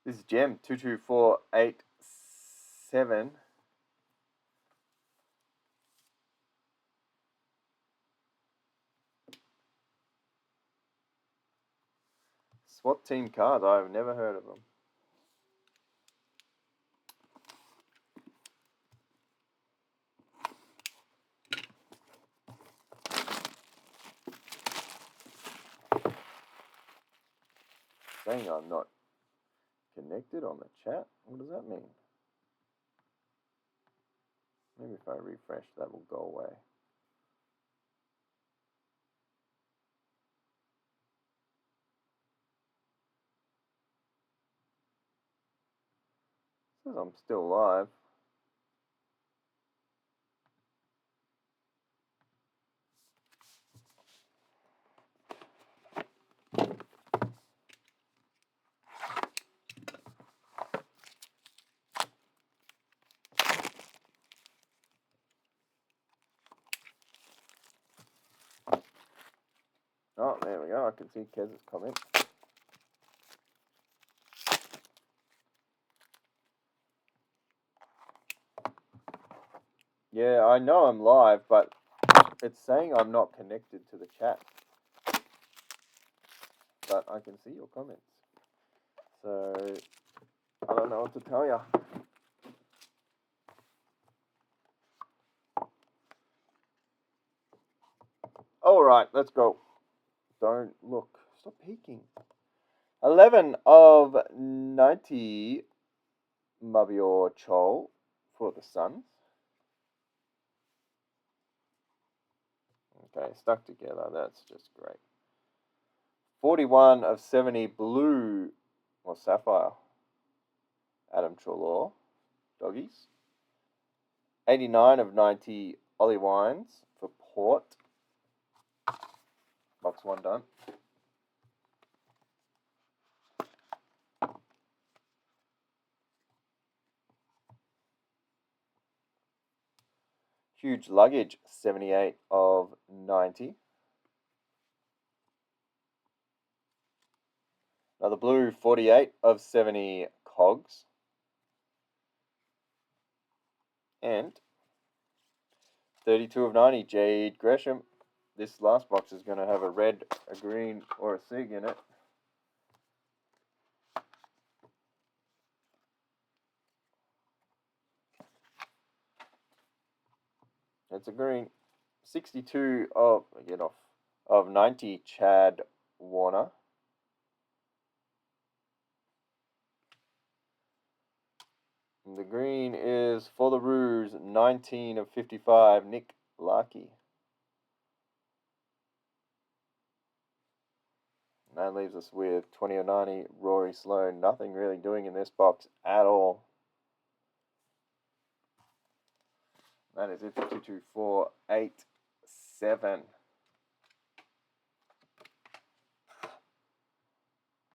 This is Gem 22487. SWAT team cards. I've never heard of them. Saying I'm not connected on the chat. What does that mean? Maybe if I refresh, that will go away. It says I'm still live. Oh, there we go. I can see Kez's comment. Yeah, I know I'm live, but it's saying I'm not connected to the chat. But I can see your comments. So, I don't know what to tell you. All right, let's go. Don't look. Stop peeking. 11 of 90 Mabior Chol for the Suns. Okay, stuck together. That's just great. 41 of 70 Blue or Sapphire. Adam Trelaw. Doggies. 89 of 90 Ollie Wines for Port. Box 1 done. Huge Luggage, 78 of 90. Another Blue, 48 of 70 Cogs. And 32 of 90 Jade Gresham. This last box is going to have a red, a green, or a SIG in it. It's a green. 62 of, get off, of 90 Chad Warner. And the green is for the Roos, 19 of 55 Nick Larkey. And that leaves us with 20 of 90 Rory Sloane. Nothing really doing in this box at all. That is it for 22487.